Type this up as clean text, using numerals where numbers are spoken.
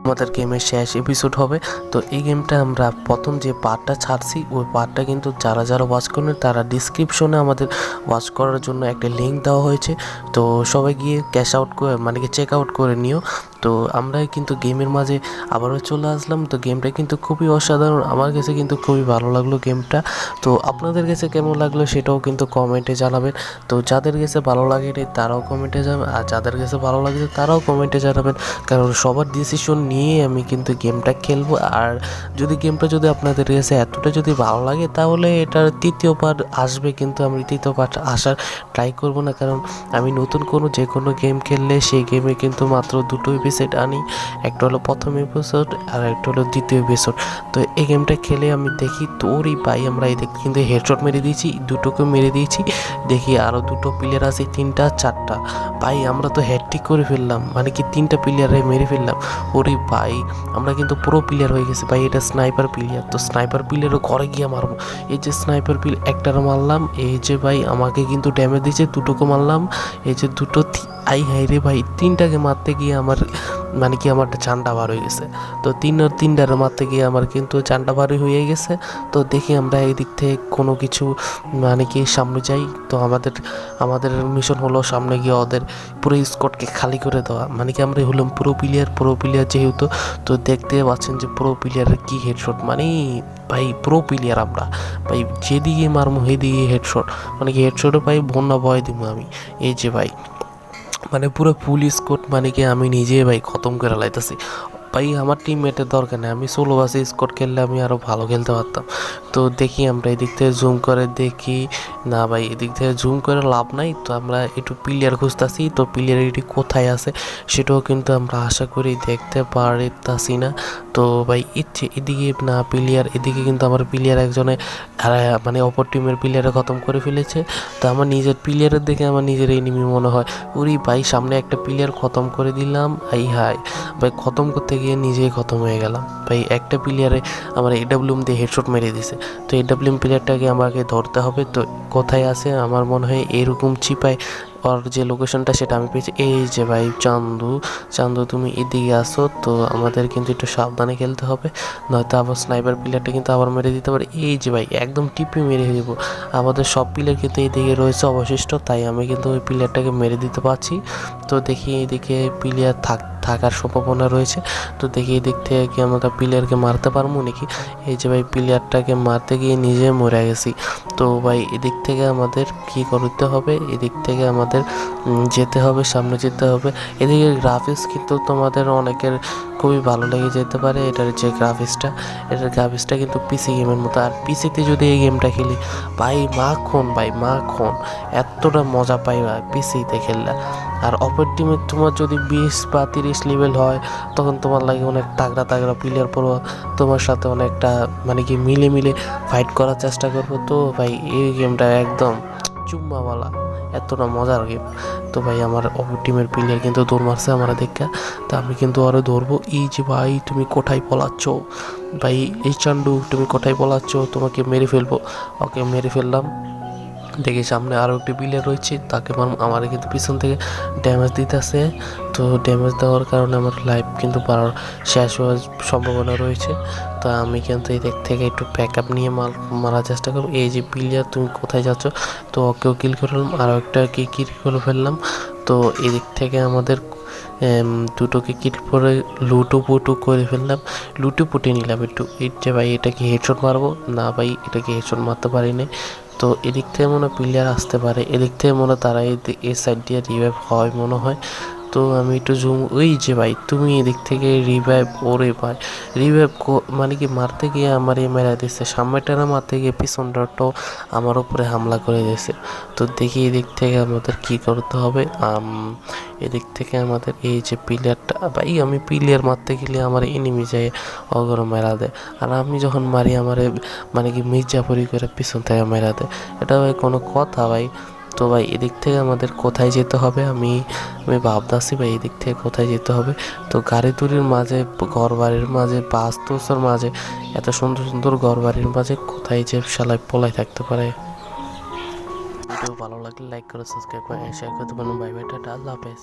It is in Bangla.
আমাদের গেমের শেষ এপিসোড হবে। তো এই গেমটা আমরা প্রথম যে পার্টটা ছাড়ছি ওই পার্টটা কিন্তু যারা যারা ওয়াচ করবেন তারা ডিসক্রিপশনে আমাদের ওয়াচ করার জন্য একটা লিঙ্ক দেওয়া হয়েছে। তো সবাই গিয়ে ক্যাশ আউট করে মানে কি চেক আউট করে নিও। তো আমরা কিন্তু গেমের মাঝে আবারও চলে আসলাম। তো গেমটা কিন্তু খুবই অসাধারণ, আমার কাছে কিন্তু খুবই ভালো লাগলো গেমটা। তো আপনাদের কাছে কেমন লাগলো সেটাও কিন্তু কমেন্টে জানাবেন। তো যাদের কাছে ভালো লাগে তারাও কমেন্টে জানাবেন, আর যাদের কাছে ভালো লাগছে তারাও কমেন্টে জানাবেন, কারণ সবার ডিসিশন নিয়ে আমি কিন্তু গেমটা খেলবো। আর গেমটা যদি আপনাদের কাছে এতটা যদি ভালো লাগে তাহলে এটার তৃতীয় পার্ট আসবে, কিন্তু আমি তৃতীয় পার্ট আসার ট্রাই করব না, কারণ আমি নতুন যে কোনো গেম খেললে সেই গেমে কিন্তু মাত্র দুটো এপিসোড আনি, একটা হলো প্রথম এপিসোড আর একটা হলো দ্বিতীয় এপিসোড। তো এই গেমটা খেলে আমি দেখি তোরই ভাই আমরা এই কিন্তু হেডশট মেরে দিয়েছি, দুটোকে মেরে দিয়েছি। দেখি আরও দুটো প্লেয়ার আছে, তিনটা চারটা, ভাই আমরা তো হ্যাটট্রিক করে ফেললাম, মানে কি তিনটা প্লেয়ারে মেরে ফেললাম। ওরে ভাই আমরা কিন্তু প্রো প্লেয়ার হয়ে গেছি ভাই, এটা স্নাইপার প্লেয়ার। তো স্নাইপার প্লেয়ারও ঘরে গিয়ে মারবো। এই যে স্নাইপার প্লেয়ার একটার মারলাম, এই যে ভাই আমাকে কিন্তু ড্যামেজ দিয়েছে, দুটোকে মারলাম, এই যে দুটো আই হাই রে ভাই, তিনটাকে মারতে গিয়ে আমার মানে কি আমার চানটা বার হয়ে গেছে। তো তিনটার মারতে গিয়ে আমার কিন্তু চানটা বার হয়ে গেছে। তো দেখি আমরা এই দিক থেকে কোনো কিছু মানে কি সামনে যাই। তো আমাদের মিশন হলো সামনে গিয়ে ওদের পুরো স্কোয়াডকে খালি করে দেওয়া, মানে কি আমরা হলাম প্রো প্লেয়ার যেহেতু। তো দেখতে পাচ্ছেন যে প্রো প্লেয়ারের কী হেডশট, মানে ভাই প্রো প্লেয়ার আমরা ভাই, যেদিকে মারমো সেদিকে হেডশট, মানে কি হেডশটও ভাই বন্যা ভয় দিব আমি। এই যে ভাই মানে পুরো ফুল স্কোয়াড মানে কি আমি নিজে ভাই খতম করে লাইতেছি ভাই, আমার টিমমেটের দরকার নেই, আমি সোলো বাসে স্কোয়াড খেললে আমি আরও ভালো খেলতে পারতাম। তো দেখি আমরা এদিক থেকে জুম করে দেখি, না ভাই এদিক থেকে জুম করে লাভ নাই। তো আমরা একটু প্লেয়ার খুঁজতেছি, তো প্লেয়ার এটি কোথায় আছে সেটাও কিন্তু আমরা আশা করি দেখতে পারতাছি না। তো ভাই ইচ্ছে এদিকে না প্লেয়ার, এদিকে কিন্তু আমার প্লেয়ার একজনে মানে অপর টিমের প্লেয়ারে খতম করে ফেলেছে। তো আমার নিজের প্লেয়ারের দেখে আমার নিজের এনিমি মনে হয়। ওরে ভাই সামনে একটা প্লেয়ার খতম করে দিলাম, আই হাই ভাই খতম করতে গিয়ে নিজেই খতম হয়ে গেলাম ভাই। একটা প্লেয়ারে আমার এডাব্লিউএম দিয়ে হেডশট মেরে দিছে। তো এডাব্লিউএম প্লেয়ারটাকে আমাকে ধরতে হবে। তো কোথায় আছে আমার মনে হয় এরকম চিপায় ওর যে লোকেশনটা সেটা আমি পেয়েছি। এই যে ভাই চান্দু তুমি এদিকে আসো। তো আমাদের কিন্তু একটু সাবধানে খেলতে হবে, নয়তো আবার স্নাইপার প্লেয়ারটা কিন্তু আবার মেরে দিতে পারে। এই যে ভাই একদম টিপে মেরে দেবো। আমাদের সব প্লেয়ার কিন্তু এইদিকে রয়েছে অবশিষ্ট, তাই আমি কিন্তু ওই প্লেয়ারটাকে মেরে দিতে পারছি। তো দেখি এইদিকে প্লেয়ার থাকার সম্ভাবনা রয়েছে। তো দেখি এদিক থেকে কি আমরা প্লেয়ারকে মারতে পারবো নাকি। এই যে ভাই প্লেয়ারটাকে মারতে গিয়ে নিজে মরে গেছি। তো ভাই এদিক থেকে আমাদের কি করতে হবে, এদিক থেকে আমাদের যেতে হবে, সামনে যেতে হবে। এদিকে গ্রাফিক্স কিন্তু তোমাদের অনেকের খুবই ভালো লেগে যেতে পারে। এটার যে গ্রাফিক্সটা কিন্তু পিসি গেমের মতো। আর পিসিতে যদি এই গেমটা খেলি ভাই মাখন এতটা মজা পাই ভাই পিসিতে খেললে। আর অপর টিমে তোমার যদি 20 বা 30 লেভেল হয় তখন তোমার লাগে অনেক তাগড়া প্লেয়ার পড়ো, তোমার সাথে অনেকটা মানে কি মিলে ফাইট করার চেষ্টা করবো। তো ভাই এই গেমটা একদম চুম্মাওয়ালা, এতটা মজার গেম। তো ভাই আমার অপর টিমের প্লেয়ার কিন্তু দৌড় মারছে আমার দেখা। তো আমি কিন্তু আরও ধরবো। এই যে ভাই তুমি কোথায় পলাচ্ছ ভাই, এই চান্ডু তুমি কোথায় পলাচ্ছ, তোমাকে মেরে ফেলবো। ওকে মেরে ফেললাম। দেখি সামনে আরও একটি প্লেয়ার রয়েছে, তাকে আমার কিন্তু পিছন থেকে ড্যামেজ দিতেছে। তো ড্যামেজ দেওয়ার কারণে আমার লাইফ কিন্তু শেষ হওয়ার সম্ভাবনা রয়েছে। তো আমি কিন্তু এই দিক থেকে একটু ব্যাক আপ নিয়ে মারার চেষ্টা করবো। এই যে প্লেয়ার তুমি কোথায় যাচ্ছ, তো ওকেও কিল করে ফেললাম, আরও একটাকে কিল করে ফেললাম। তো এদিক থেকে আমাদের দুটোকে কিল করে লুটুপুটু করে ফেললাম, লুটুপুটে নিলাম একটু। যে ভাই এটা কি হেডশট মারবো, না ভাই এটাকে হেডশট মারতে পারিনি। তো এদিক থেকে মনে হয় প্লেয়ার আসতে পারে, এদিক থেকে মনে হয় তারা এই সাইড দিয়ে রিভাইভ হয় মনে হয়। তো আমি একটু জুম, ওই যে ভাই তুমি এদিক থেকে রিভাইভ, ওরে ভাই রিভাইভ মানে কি মারতে গিয়ে আমার মেরা দিচ্ছে, সামনেটারা মারতে গিয়ে পিছনটাও আমার উপরে হামলা করে দিয়েছে। তো দেখি এদিক থেকে আমাদের কি করতে হবে। এদিক থেকে আমাদের এই যে প্লেয়ারটা ভাই, আমি প্লেয়ার মারতে গেলে আমার এনিমি যায় অগর মেরা দেয়, আর আমি যখন মারি আমার মানে কি মির্জাপুরি করে পিছন থেকে মেরা দেয়। এটা ভাই কোনো কথা ভাই। তো ভাই এদিক থেকে আমাদের কোথায় যেতে হবে, আমি ভাবতেছি ভাই এদিক থেকে কোথায় যেতে হবে। তো গাড়ি দুরির মাঝে, ঘর বাড়ির মাঝে, বাস তোসার মাঝে, এত সুন্দর ঘর বাড়ির মাঝে কোথায় যে শালায় পলাই থাকতে পারে। ভিডিও ভালো লাগলে লাইক করে সাবস্ক্রাইব করে শেয়ার করতে পারেন। বাই বাই, টাটা, আল্লাহ হাফেজ।